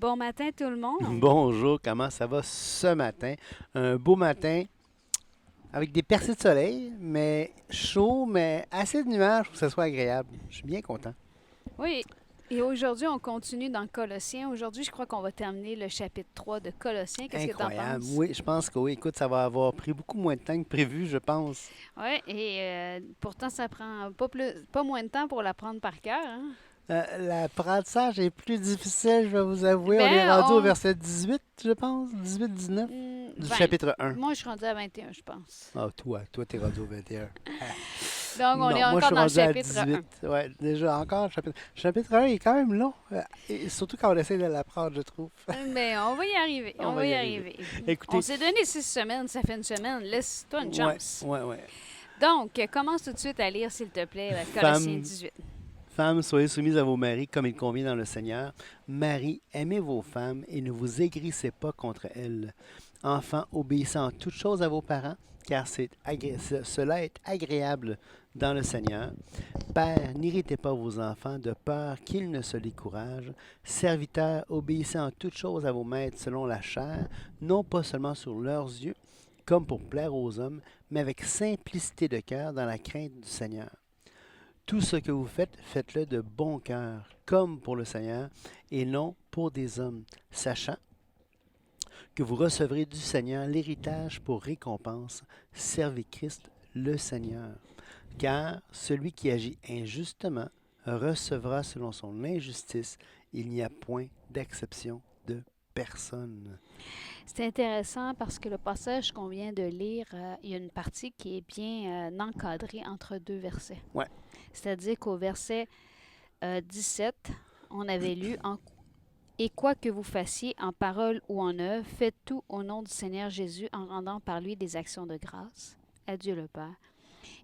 Bon matin tout le monde. Bonjour, comment ça va ce matin? Un beau matin avec des percées de soleil, mais chaud, mais assez de nuages pour que ce soit agréable. Je suis bien content. Oui, et aujourd'hui on continue dans Colossiens. Aujourd'hui, je crois qu'on va terminer le chapitre 3 de Colossiens. Qu'est-ce que tu en Incroyable. penses? Oui, je pense que oui. Écoute, ça va avoir pris beaucoup moins de temps que prévu, je pense. Oui, et pourtant ça prend pas moins de temps pour l'apprendre par cœur, hein? L'apprentissage est plus difficile, je vais vous avouer. On est Ben, rendu au verset 18, je pense. 18-19 du 20. chapitre 1. Moi, je suis rendue à 21, je pense. Ah, toi, t'es rendu au 21. Donc, on est Non, moi je encore suis dans le rendu à chapitre 18. 1. Ouais, déjà encore, chapitre 1 est quand même long. Et surtout quand on essaie de l'apprendre, je trouve. Mais on va y arriver, On on va va y y arriver. arriver. On Écoutez, s'est donné 6 semaines, ça fait une semaine. Laisse-toi une ouais, chance. ouais, ouais. Donc, commence tout de suite à lire, s'il te plaît, Colossiens Femmes, 18. femmes, soyez soumises à vos maris comme il convient dans le Seigneur. Maris, aimez vos femmes et ne vous aigrissez pas contre elles. Enfants, obéissez en toutes choses à vos parents, car cela est agréable dans le Seigneur. Père, n'irritez pas vos enfants de peur qu'ils ne se découragent. Serviteurs, obéissez en toutes choses à vos maîtres selon la chair, non pas seulement sur leurs yeux, comme pour plaire aux hommes, mais avec simplicité de cœur dans la crainte du Seigneur. Tout ce que vous faites, faites-le de bon cœur, comme pour le Seigneur, et non pour des hommes, sachant que vous recevrez du Seigneur l'héritage pour récompense. Servez Christ le Seigneur. Car celui qui agit injustement recevra selon son injustice. Il n'y a point d'exception de personne. C'est intéressant parce que le passage qu'on vient de lire, il y a une partie qui est bien encadrée entre deux versets. Ouais, C'est-à-dire qu'au verset 17, on avait lu Et quoi que vous fassiez en parole ou en œuvre, faites tout au nom du Seigneur Jésus en rendant par lui des actions de grâce à Dieu le Père.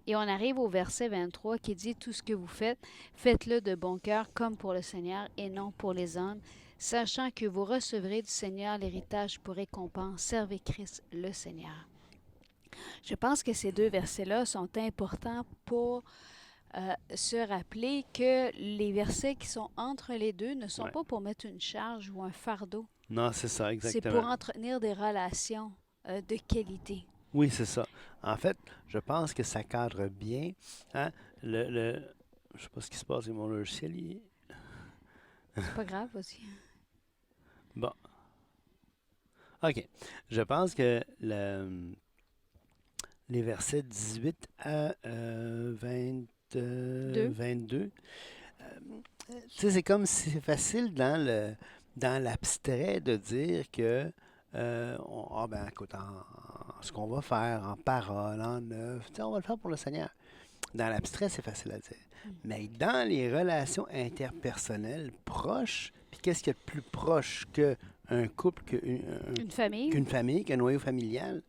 Et on arrive au verset 23 qui dit Tout ce que vous faites, faites-le de bon cœur comme pour le Seigneur et non pour les hommes, sachant que vous recevrez du Seigneur l'héritage pour récompense. Servez Christ le Seigneur. Je pense que ces deux versets-là sont importants pour se rappeler que les versets qui sont entre les deux ne sont ouais. pas pour mettre une charge ou un fardeau. Non, c'est ça, C'est pour exactement. entretenir des relations de qualité. Oui, c'est ça. En fait, je pense que ça cadre bien. Hein, je sais pas ce qui se passe avec mon logiciel. C'est pas grave aussi. Bon, OK. Je pense que les versets 18 à Deux. 22, tu sais, c'est comme si c'est facile dans l'abstrait de dire que, ben, écoute, ce qu'on va faire en parole, en œuvre, tu sais, on va le faire pour le Seigneur. Dans l'abstrait, c'est facile à dire. Mais dans les relations interpersonnelles proches, puis qu'est-ce qu'il y a de plus proche qu'un couple, Une famille. qu'une famille, qu'un noyau familial?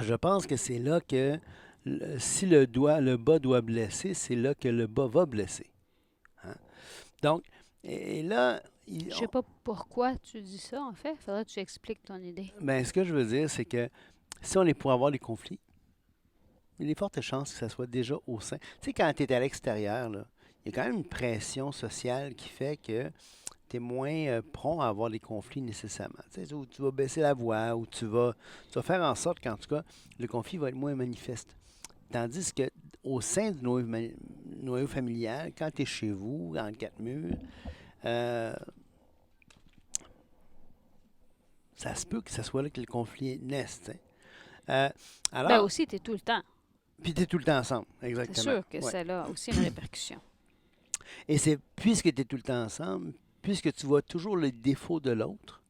Je pense que c'est là que si le bas doit blesser, c'est là que le bas va blesser. Hein? Donc, et là, Je sais pas pourquoi tu dis ça, en fait. Faudrait que tu expliques ton idée. ben, ce que je veux dire, c'est que si on est pour avoir des conflits, il y a des fortes chances que ça soit déjà au sein. Tu sais, quand tu es à l'extérieur, là, il y a quand même une pression sociale qui fait que tu es moins prompt à avoir des conflits nécessairement. Tu sais, où tu vas baisser la voix, ou tu vas faire en sorte qu'en tout cas, le conflit va être moins manifeste. Tandis que au sein du noyau familial, quand tu es chez vous, entre quatre murs, euh, ça se peut que ce soit là que le conflit naisse. Tu sais. Euh, Ben alors, aussi, tu es tout le temps. puis tu es tout le temps ensemble, C'est exactement. sûr que Ouais. ça a aussi une répercussion. Et c'est puisque tu es tout le temps ensemble, puisque tu vois toujours le défaut de l'autre,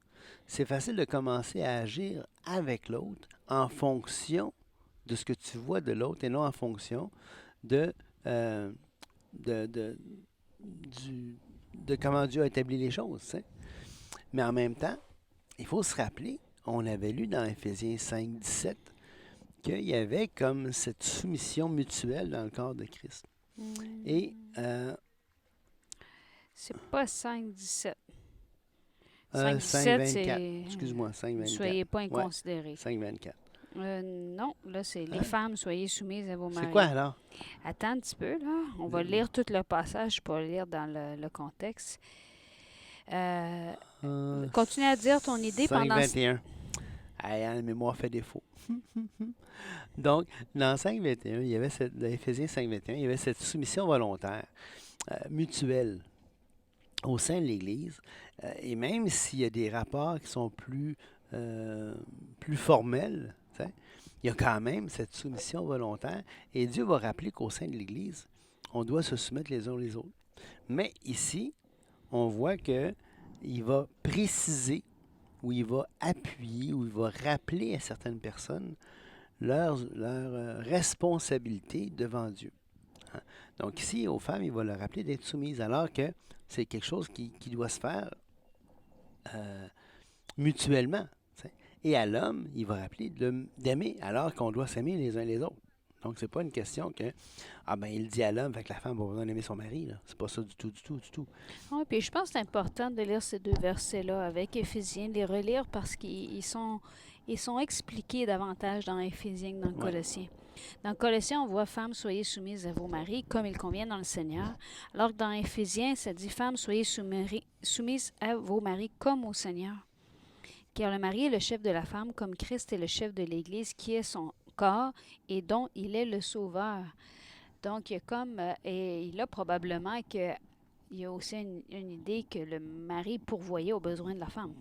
c'est facile de commencer à agir avec l'autre en fonction de ce que tu vois de l'autre et non en fonction de, euh, de, de, du- de comment Dieu a établi les choses. Tu sais. Mais en même temps, il faut se rappeler, on avait lu dans Éphésiens 5, 17, qu'il y avait comme cette soumission mutuelle dans le corps de Christ. Et C'est pas 5-17. 5, 5-17, 24. c'est Excuse-moi, 5, ne 24. soyez pas Ouais, inconsidérés. 5, 24. Non, là, c'est les Hein? femmes, soyez soumises à vos C'est maris. quoi alors? Attends un petit peu, là. On va lire tout le passage pour le lire dans le contexte. Euh, Euh, continue à dire ton idée pendant... 5,21. Hey, hein, la mémoire fait défaut. Donc, dans 5,21, il y avait dans Éphésiens 5,21, il y avait cette soumission volontaire, mutuelle, au sein de l'Église. Et même s'il y a des rapports qui sont plus formels, tu sais, il y a quand même cette soumission volontaire. Et Dieu va rappeler qu'au sein de l'Église, on doit se soumettre les uns aux autres. Mais ici, on voit que il va préciser, ou il va appuyer, ou il va rappeler à certaines personnes leur responsabilité devant Dieu. Hein. Donc ici, aux femmes, il va leur rappeler d'être soumises, alors que c'est quelque chose qui doit se faire euh, mutuellement. Tu sais. Et à l'homme, il va rappeler d'aimer, alors qu'on doit s'aimer les uns les autres. Donc, c'est pas une question que, ah ben, il dit à l'homme, fait que la femme va besoin d'aimer son mari. Là. C'est pas ça du tout, du tout, du tout. Oui, puis je pense que c'est important de lire ces deux versets-là avec Éphésiens, de les relire parce ils sont expliqués davantage dans Éphésiens que dans Ouais. Colossiens. Dans Colossiens, on voit femmes, soyez soumises à vos maris comme il convient dans le Seigneur. Alors que dans Éphésiens, ça dit femmes, soyez soumises à vos maris comme au Seigneur. Car le mari est le chef de la femme, comme Christ est le chef de l'Église, qui est son corps et dont il est le sauveur. Donc, il y a comme, et il a probablement que il y a aussi une idée que le mari pourvoyait aux besoins de la femme.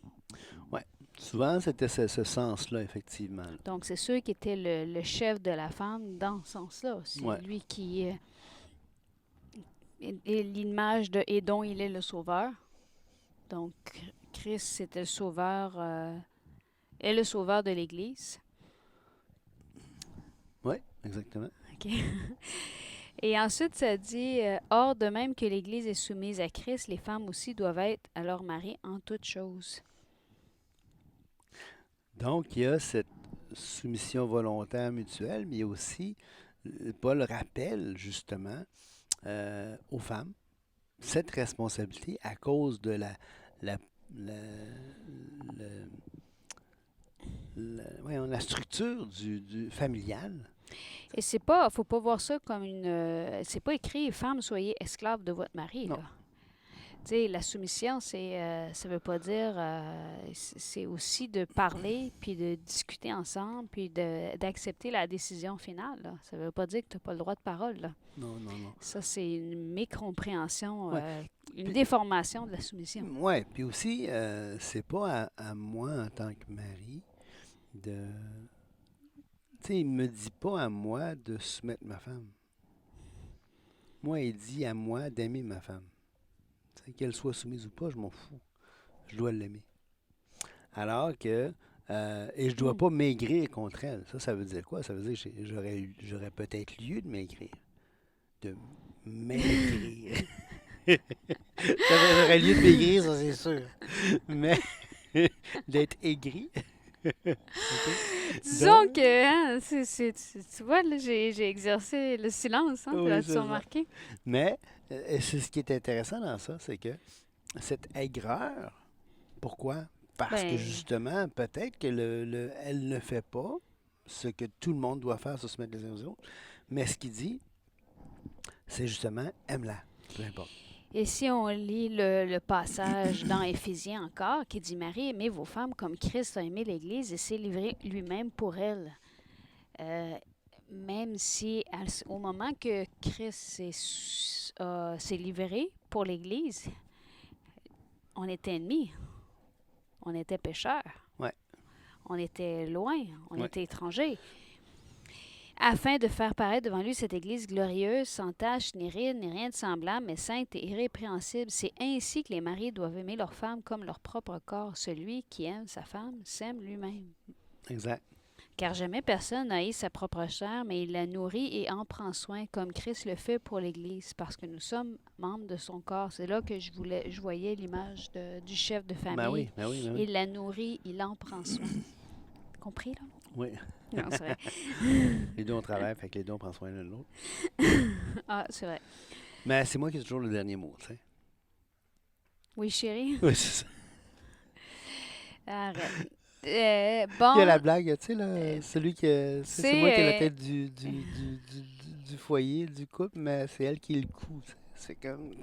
Ouais. Souvent, c'était ce sens-là, effectivement. Donc, c'est sûr qu'il était le chef de la femme dans ce sens-là. C'est Ouais. lui qui est l'image de et dont il est le sauveur. Donc, Christ, c'était le sauveur, est le sauveur de l'Église. Oui, exactement. OK. Et ensuite, ça dit, or, de même que l'Église est soumise à Christ, les femmes aussi doivent être à leur mari en toutes choses. Donc, il y a cette soumission volontaire mutuelle, mais il y a aussi, Paul rappelle justement aux femmes cette responsabilité à cause de la, la, le- voyons, la structure du familial. Et c'est pas, faut pas voir ça comme une, c'est pas écrit, femmes, soyez esclaves de votre mari, Non. là. Tu sais, la soumission, ça veut pas dire, c'est aussi de parler, puis de discuter ensemble, puis d'accepter la décision finale, là. Ça veut pas dire que tu n'as pas le droit de parole, là. Non, non, non. Ça, c'est une mécompréhension, Ouais. une Puis, déformation de la soumission. ouais, puis aussi, c'est pas à moi en tant que mari de. Tu sais, il me dit pas à moi de soumettre ma femme. Moi, il dit à moi d'aimer ma femme. Tu sais, qu'elle soit soumise ou pas, je m'en fous. Je dois l'aimer. Alors que. Et je dois Hmm. pas maigrir contre elle. Ça veut dire quoi? Ça veut dire que j'aurais peut-être lieu de maigrir. De maigrir. J'aurais lieu de maigrir, ça c'est sûr. Mais d'être aigri. OK? Disons Donc, que, hein, tu vois, là, j'ai exercé le silence, hein, oui, as-tu c'est ça. remarqué? Mais c'est ce qui est intéressant dans ça, c'est que cette aigreur, pourquoi? Parce que Ben, justement, peut-être que elle ne fait pas ce que tout le monde doit faire, se mettre les uns aux autres. Mais ce qu'il dit, c'est justement aime-la. Peu importe. et si on lit le passage dans Éphésiens encore, qui dit Marie, aimez vos femmes comme Christ a aimé l'Église et s'est livré lui-même pour elle. Même si au moment que Christ s'est livré pour l'Église, on était ennemis, on était pécheurs, Ouais. on était loin, on Ouais. était étrangers. Afin de faire paraître devant lui cette Église glorieuse, sans tache, ni ride, ni rien de semblable, mais sainte et irrépréhensible. C'est ainsi que les maris doivent aimer leur femme comme leur propre corps. Celui qui aime sa femme s'aime lui-même. Exact. Car jamais personne n'a haï sa propre chair, mais il la nourrit et en prend soin, comme Christ le fait pour l'Église, parce que nous sommes membres de son corps. C'est là que je voyais l'image du chef de famille. Ben oui, ben oui, ben oui. Il la nourrit, il en prend soin. Compris, là? Oui. Non, c'est vrai. Les deux, on travaille, fait que les deux, on prend soin l'un de l'autre. Ah, c'est vrai. Mais c'est moi qui ai toujours le dernier mot, tu sais. Oui, chérie? Oui, c'est ça. Arrête. Il y a la Bon, blague, tu sais, là, celui qui. C'est moi qui ai la tête du foyer, du couple, mais c'est elle qui est le cou. Tu sais. C'est comme.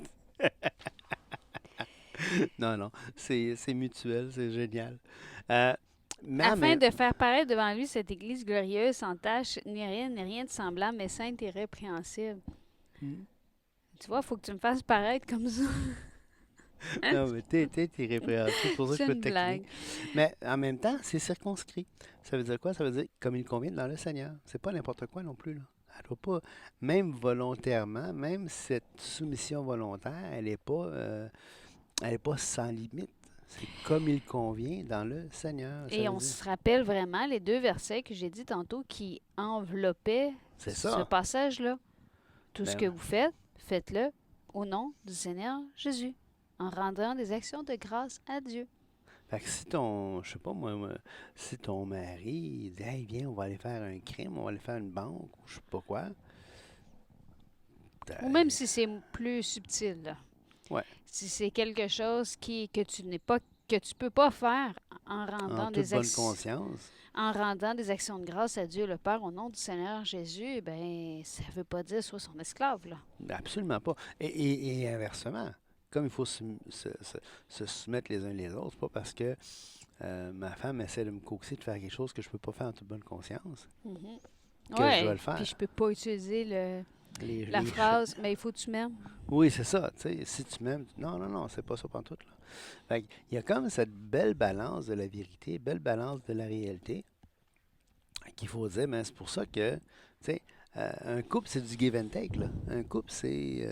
Non, non, c'est mutuel, c'est génial. Euh, mais en Afin même, de faire paraître devant lui cette Église glorieuse, sans tache, ni rien de semblable, mais sainte et répréhensible. hmm, Tu vois, il faut que tu me fasses paraître comme ça. non, mais t'es répréhensible, c'est pour ça que je C'est peux te une taquiner. blague. Mais en même temps, c'est circonscrit. Ça veut dire quoi? Ça veut dire comme il convient dans le Seigneur. C'est pas n'importe quoi non plus, là. Elle doit pas, même volontairement, même cette soumission volontaire, elle est pas sans limite. C'est comme il convient dans le Seigneur, ça Et veut on dire. se rappelle vraiment les deux versets que j'ai dit tantôt qui enveloppaient C'est ce ça. passage-là. Tout ce que Ben, vous faites, faites-le au nom du Seigneur Jésus, en rendant des actions de grâce à Dieu. fait que si ton, je sais pas moi, si ton mari il dit, hey, viens, on va aller faire un crime, on va aller faire une banque, ou je sais pas quoi, Ou même ben, si c'est plus subtil, là. ouais, Si c'est quelque chose que tu peux pas faire en toute bonne conscience, en rendant des actions de grâce à Dieu le Père au nom du Seigneur Jésus, ben ça veut pas dire sois son esclave là. ben, absolument pas. Et inversement, comme il faut se soumettre les uns les autres, c'est pas parce que ma femme essaie de me coaxer de faire quelque chose que je peux pas faire en toute bonne conscience Mhm. que je dois Ouais, le puis faire. je peux pas utiliser Les, la les ch- phrase mais il faut que tu m'aimes. Oui, c'est ça. Tu sais, si tu m'aimes, non, non, non, c'est pas ça pantoute, là. Fait il y a comme cette belle balance de la vérité, belle balance de la réalité qu'il faut dire, mais c'est pour ça que, tu sais, un couple, c'est du give and take, là. Un couple, c'est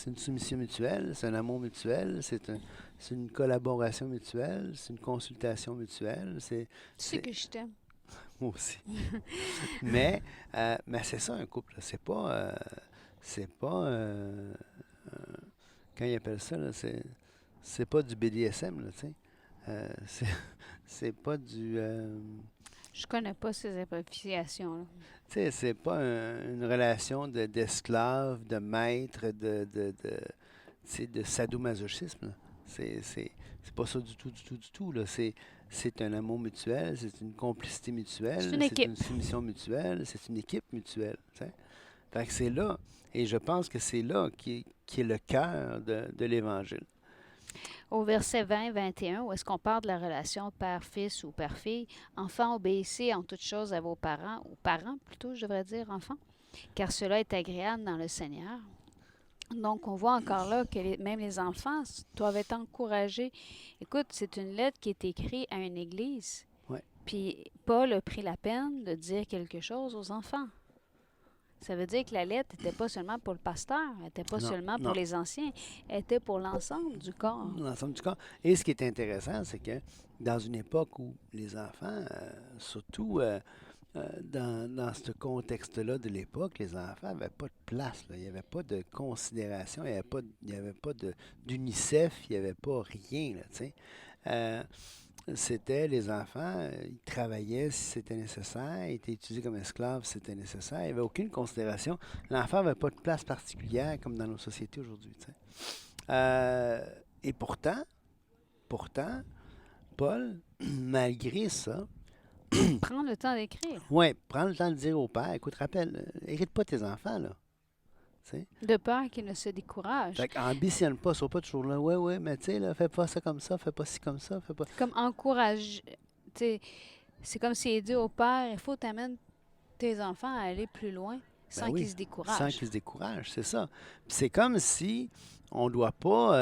une soumission mutuelle, c'est un amour mutuel, c'est une collaboration mutuelle, c'est une consultation mutuelle, Tu sais c'est, que je t'aime. moi aussi. Mais c'est ça un couple, là. C'est pas, quand ils appellent ça, là, c'est pas du BDSM, là, tu sais. C'est, c'est pas du, Je connais pas ces appréciations là. tu sais, c'est pas une relation d'esclave, de maître, tu sais, de sadomasochisme, là. C'est pas ça du tout, du tout, du tout, là. C'est un amour mutuel, c'est une complicité C'est mutuelle, une c'est équipe. une soumission mutuelle, c'est une équipe mutuelle, tu sais. Fait que c'est là, et je pense que c'est là qui est le cœur de l'Évangile. Au verset 20-21, où est-ce qu'on parle de la relation père-fils ou père-fille, enfants, obéissez en toutes choses à vos parents, ou parents plutôt, je devrais dire enfants, car cela est agréable dans le Seigneur. Donc, on voit encore là que même les enfants doivent être encouragés. Écoute, c'est une lettre qui est écrite à une église. Ouais. Puis Paul a pris la peine de dire quelque chose aux enfants. Ça veut dire que la lettre n'était pas seulement pour le pasteur, elle n'était pas Non, seulement pour non. les anciens, elle était pour l'ensemble du corps. L'ensemble du corps. Et ce qui est intéressant, c'est que dans une époque où les enfants, surtout dans ce contexte-là de l'époque, les enfants n'avaient pas de place, là. Il n'y avait pas de considération, il n'y avait pas d'UNICEF, il n'y avait pas rien, là, tu sais. Euh, C'était les enfants, ils travaillaient si c'était nécessaire, ils étaient utilisés comme esclaves si c'était nécessaire. Il n'y avait aucune considération. L'enfant n'avait pas de place particulière comme dans nos sociétés aujourd'hui, tu sais. Euh, et pourtant, Paul, malgré ça, Prends le temps d'écrire, ouais, prends le temps de dire au père, écoute, rappelle, hérite pas tes enfants, là. Tu sais. de peur qu'ils ne se découragent. Fait qu'ambitionne pas, sois pas toujours là, ouais, ouais, mais tu sais, là, fais pas ça comme ça, fais pas ci comme ça, fais pas. Comme encourage, tu sais, c'est comme s'il dit au père, il faut t'amener tes enfants à aller plus loin Ben sans qu'ils oui, se sans découragent. qu'ils se découragent, c'est ça. Puis c'est comme si on doit pas,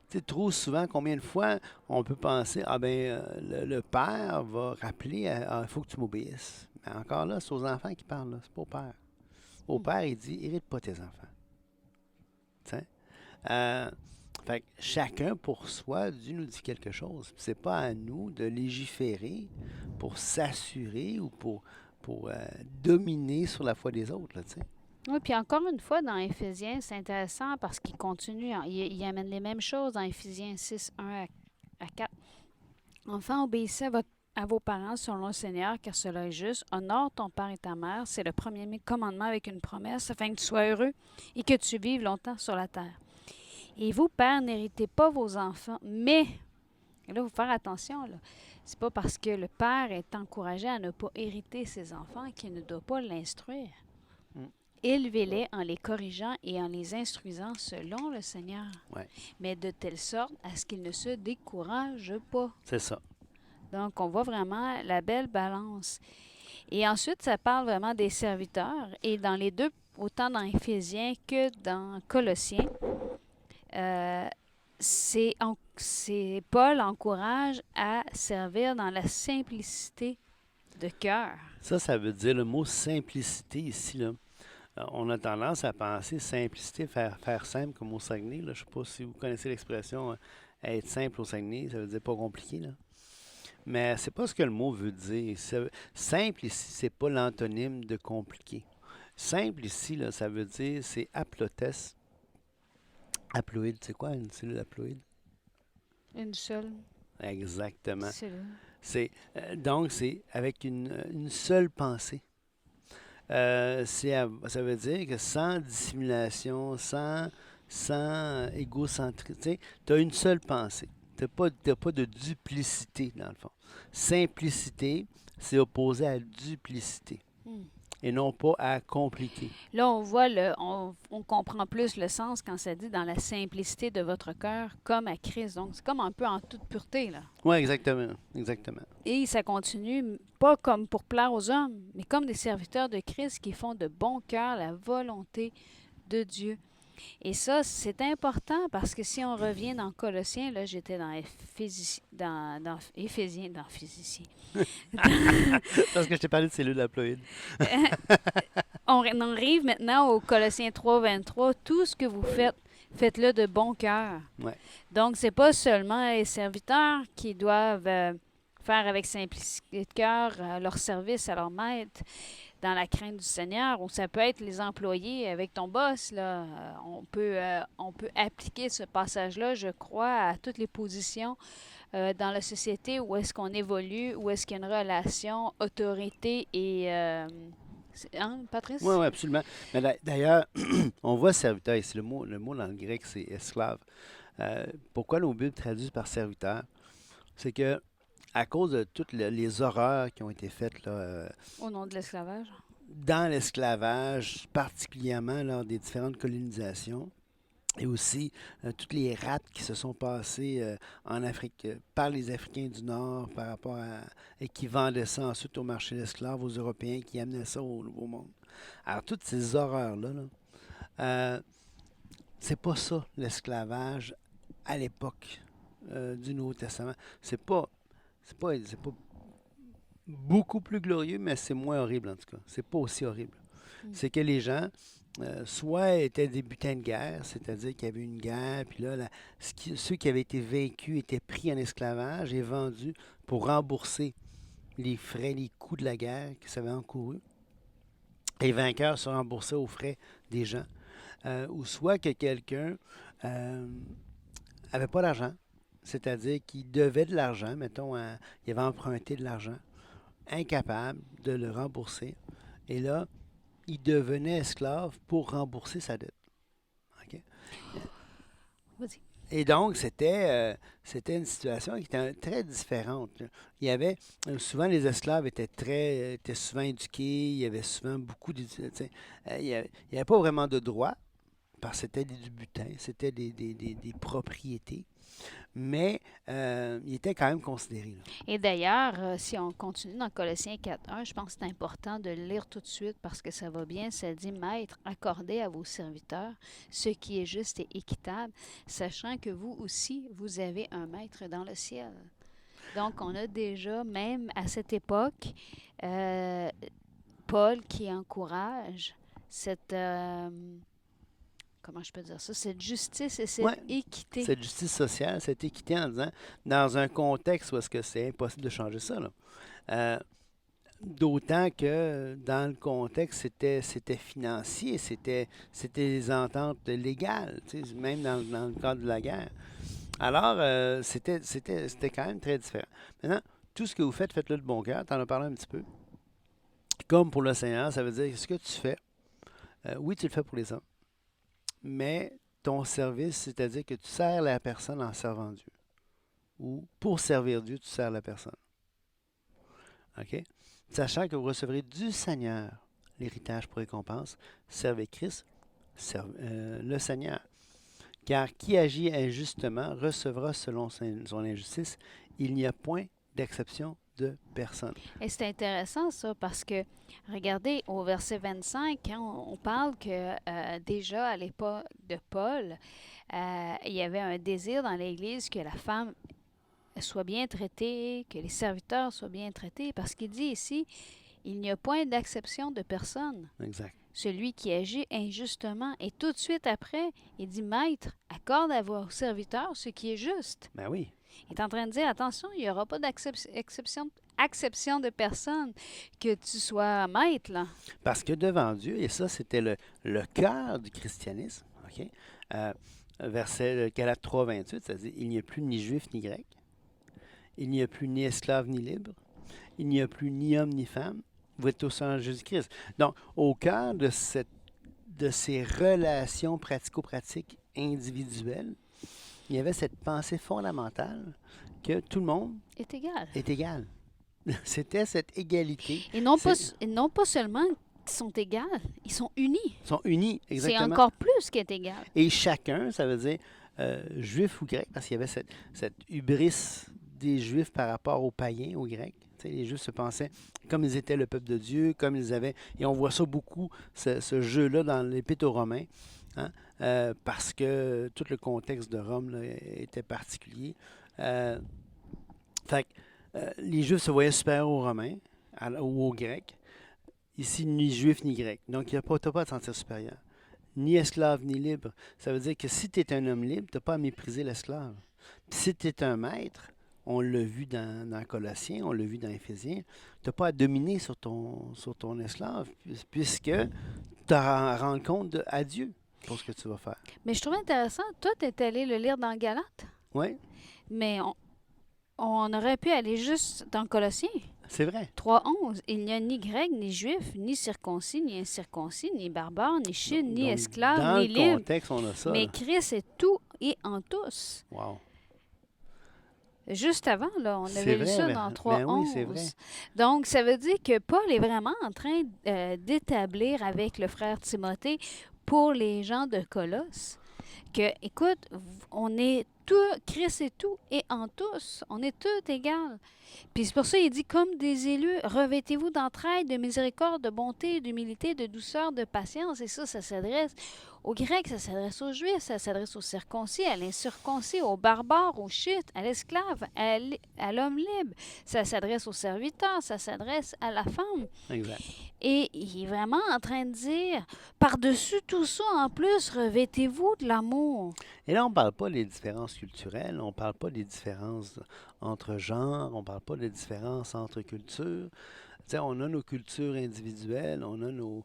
tu sais, trop souvent, combien de fois on peut penser, ah ben, le père va rappeler, ah, il faut que tu m'obéisses. Mais encore là, c'est aux enfants qui parlent, là, c'est pas au père. Au Hmm. père, il dit, hérite pas tes enfants. Tu sais. Euh, fait que chacun pour soi, Dieu nous dit quelque chose. Puis c'est pas à nous de légiférer pour s'assurer ou pour dominer sur la foi des autres, là, tu sais. Oui, puis encore une fois, dans Éphésiens, c'est intéressant parce qu'il continue, il amène les mêmes choses dans Éphésiens 6, 1 à 4. Enfants, obéissez à vos parents selon le Seigneur, car cela est juste. Honore ton père et ta mère, c'est le premier commandement avec une promesse, afin que tu sois heureux et que tu vives longtemps sur la terre. Et vous, pères, n'héritez pas vos enfants, mais, et là, il faut faire attention, là. C'est pas parce que le père est encouragé à ne pas hériter ses enfants qu'il ne doit pas l'instruire. Mm. élevez-les en les corrigeant et en les instruisant selon le Seigneur, Ouais, mais de telle sorte à ce qu'ils ne se découragent pas. c'est ça. Donc, on voit vraiment la belle balance. Et ensuite, ça parle vraiment des serviteurs. Et dans les deux, autant dans Éphésiens que dans Colossiens, euh, Paul encourage à servir dans la simplicité de cœur. Ça veut dire le mot simplicité ici, là. On a tendance à penser simplicité, faire simple comme au Saguenay. Là. Je ne sais pas si vous connaissez l'expression être simple au Saguenay, ça veut dire pas compliqué. Là. Mais c'est pas ce que le mot veut dire. Simple ici, c'est pas l'antonyme de compliqué. Simple ici, là, ça veut dire c'est haplothèse. Haploïde, c'est quoi une cellule haploïde? Une seule Exactement. cellule. Donc, c'est avec une seule pensée. Ça veut dire que sans dissimulation, sans égocentrisme, tu as une seule pensée. Tu n'as pas de duplicité, dans le fond. Simplicité, c'est opposé à duplicité Hmm. et non pas à compliqué. Là, on comprend plus le sens quand ça dit dans la simplicité de votre cœur, comme à Christ. Donc, c'est comme un peu en toute pureté, là. Oui, exactement. Exactement. Et ça continue, pas comme pour plaire aux hommes, mais comme des serviteurs de Christ qui font de bon cœur la volonté de Dieu. Et ça, c'est important parce que si on revient dans Colossiens, là, j'étais dans Éphésiens, dans Physiciens. Parce que je t'ai parlé de cellules haploïdes. On en arrive maintenant au Colossiens 3, 23. Tout ce que vous faites, faites-le de bon cœur. Ouais. Donc, c'est pas seulement les serviteurs qui doivent faire avec simplicité de cœur leur service à leur maître dans la crainte du Seigneur, ou ça peut être les employés avec ton boss. Là. On peut appliquer ce passage-là, je crois, à toutes les positions dans la société où est-ce qu'on évolue, où est-ce qu'il y a une relation autorité et... hein, Patrice? Oui, oui, absolument. Mais d'ailleurs, on voit serviteur ici. Le mot dans le grec, c'est esclave. Pourquoi nos Bibles traduisent par serviteur? C'est que à cause de toutes les horreurs qui ont été faites là, Au nom de l'esclavage. dans l'esclavage, particulièrement lors des différentes colonisations, et aussi toutes les rates qui se sont passées en Afrique par les Africains du Nord par rapport à et qui vendaient ça ensuite au marché d'esclaves aux Européens qui amenaient ça au Nouveau Monde. Alors toutes ces horreurs-là, là, euh, c'est pas ça l'esclavage à l'époque du Nouveau Testament. C'est pas beaucoup plus glorieux, mais c'est moins horrible en tout cas. C'est pas aussi horrible. Mm. C'est que les gens, soit étaient des butins de guerre, c'est-à-dire qu'il y avait une guerre, puis là, ceux qui avaient été vaincus étaient pris en esclavage et vendus pour rembourser les frais, les coûts de la guerre qu'ils avaient encourus. Les vainqueurs se remboursaient aux frais des gens. Ou soit que quelqu'un n'avait pas d'argent, c'est-à-dire qu'il devait de l'argent, mettons, il avait emprunté de l'argent, incapable de le rembourser. Et là, il devenait esclave pour rembourser sa dette. OK? Vas-y. Et donc, c'était une situation qui était très différente. Là. Il y avait, souvent les esclaves étaient souvent éduqués, il y avait souvent beaucoup d'éducation. Il n'y avait pas vraiment de droits, parce que c'était du butin, c'était des propriétés, mais il était quand même considéré. Là. Et d'ailleurs, si on continue dans Colossiens 4.1, je pense que c'est important de le lire tout de suite parce que ça va bien. Ça dit, Maître, accordez à vos serviteurs ce qui est juste et équitable, sachant que vous aussi, vous avez un Maître dans le ciel. Donc, on a déjà, même à cette époque, euh, Paul qui encourage cette... comment je peux dire ça? Cette justice et cette Ouais, équité. cette justice sociale, cette équité en disant, dans un contexte où est-ce que c'est impossible de changer ça, là. D'autant que dans le contexte, c'était financier, c'était des ententes légales, tu sais, même dans le cadre de la guerre. Alors, c'était quand même très différent. Maintenant, tout ce que vous faites, faites-le de bon cœur. Tu en as parlé un petit peu. Comme pour le Seigneur, ça veut dire que ce que tu fais, oui, tu le fais pour les hommes, mais ton service, c'est-à-dire que tu sers la personne en servant Dieu. Ou pour servir Dieu, tu sers la personne. OK? Sachant que vous recevrez du Seigneur l'héritage pour récompense. Servez Christ, le Seigneur. Car qui agit injustement recevra selon son injustice. Il n'y a point d'exception de personne. Et c'est intéressant ça parce que, regardez, au verset 25, quand on parle que déjà à l'époque de Paul, il y avait un désir dans l'Église que la femme soit bien traitée, que les serviteurs soient bien traités, parce qu'il dit ici, il n'y a point d'exception de personne. Exact. Celui qui agit injustement. Et tout de suite après, il dit, Maître, accorde à vos serviteurs ce qui est juste. Ben oui. Il est en train de dire, attention, il n'y aura pas d'acception de personne, que tu sois maître, là. Parce que devant Dieu, et ça, c'était le cœur du christianisme, OK? Verset Galates 3, 28, ça dit, il n'y a plus ni juif ni grec, il n'y a plus ni esclave ni libre, il n'y a plus ni homme ni femme, vous êtes tous en Jésus-Christ. Donc, au cœur de ces relations pratico-pratiques individuelles, il y avait cette pensée fondamentale que tout le monde Est égal. est égal. C'était cette égalité. Et non pas seulement qu'ils sont égales, ils sont unis. Ils sont unis, C'est exactement. encore plus qu'être égal. Et chacun, ça veut dire juif ou grec, parce qu'il y avait cette hubris des juifs par rapport aux païens, aux grecs. Tu sais, les juifs se pensaient comme ils étaient le peuple de Dieu, comme ils avaient... Et on voit ça beaucoup, ce jeu-là, dans l'Épître aux Romains, hein, parce que tout le contexte de Rome là, était particulier. Fait que, les juifs se voyaient supérieurs aux Romains ou aux Grecs. Ici, ni juif ni grec. Donc, tu n'as pas à te sentir supérieur. Ni esclave ni libre. Ça veut dire que si tu es un homme libre, tu n'as pas à mépriser l'esclave. Puis si tu es un maître, on l'a vu dans Colossiens, on l'a vu dans Éphésiens, tu n'as pas à dominer sur ton esclave, puisque tu as à rendre compte à Dieu pour ce que tu vas faire. Mais je trouve intéressant, toi, tu es allé le lire dans Galates, Oui, mais on aurait pu aller juste dans Colossiens. c'est vrai. 3.11. Il n'y a ni grec, ni juif, ni circoncis, ni incirconcis, ni barbare, ni chine, ni Donc, esclave, dans ni le libre. contexte, on a ça. Mais Là. Christ est tout et en tous. Wow. Juste avant, là, on C'est avait lu vrai, ça ben- dans ben 3.11. oui, c'est vrai. Donc, ça veut dire que Paul est vraiment en train d'établir avec le frère Timothée pour les gens de Colosse que, écoute, on est tout, Christ est tout et en tous. On est tous égaux. Puis c'est pour ça qu'il dit, comme des élus, revêtez-vous d'entraide, de miséricorde, de bonté, d'humilité, de douceur, de patience. Et ça s'adresse aux Grecs, ça s'adresse aux Juifs, ça s'adresse aux circoncis, à l'incirconcis, aux barbares, aux chites, à l'esclave, à l'homme libre. Ça s'adresse aux serviteurs, ça s'adresse à la femme. Exact. Et il est vraiment en train de dire, par-dessus tout ça, en plus, revêtez-vous de l'amour. Et là, on ne parle pas des différences culturelles, on ne parle pas des différences entre genres, on ne parle pas des différences entre cultures. Tu sais, on a nos cultures individuelles, on a nos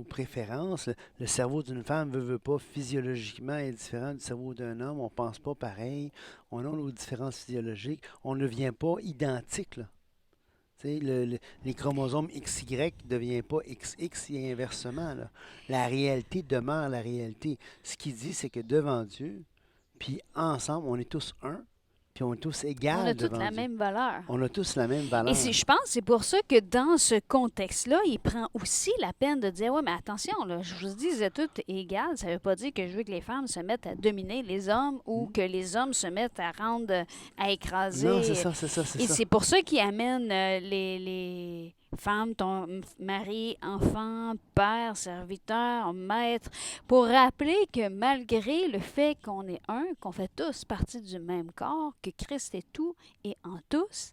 préférences. Le cerveau d'une femme veut pas physiologiquement est différent du cerveau d'un homme. On pense pas pareil. On a nos différences physiologiques. On ne devient pas identique, là. Tu sais, les chromosomes XY ne deviennent pas XX et inversement, là. La réalité demeure la réalité. Ce qu'il dit, c'est que devant Dieu, puis ensemble, on est tous un, puis on est tous égaux On a toutes devant la Dieu. même valeur. On a tous la même valeur. Et je pense que c'est pour ça que dans ce contexte-là, il prend aussi la peine de dire, ouais, mais attention, là, je vous dis, vous êtes toutes égales. Ça ne veut pas dire que je veux que les femmes se mettent à dominer les hommes ou que les hommes se mettent à à écraser. Non, c'est ça. Et c'est pour ça qu'il amène les femmes, ton mari, enfant, père, serviteur, maître, pour rappeler que malgré le fait qu'on est un, qu'on fait tous partie du même corps, que Christ est tout et en tous,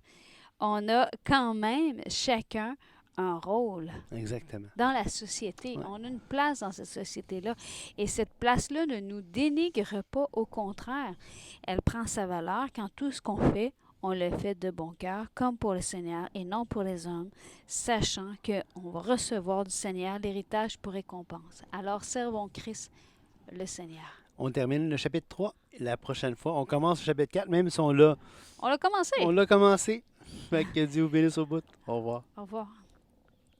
on a quand même chacun un rôle Exactement. dans la société. Ouais. On a une place dans cette société-là. Et cette place-là ne nous dénigre pas, au contraire. Elle prend sa valeur quand tout ce qu'on fait, on le fait de bon cœur, comme pour le Seigneur et non pour les hommes, sachant qu'on va recevoir du Seigneur l'héritage pour récompense. Alors servons Christ, le Seigneur. On termine le chapitre 3. La prochaine fois, on commence le chapitre 4, même si on l'a On l'a commencé. commencé. Fait que Dieu vous bénisse au bout. Au revoir. Au revoir.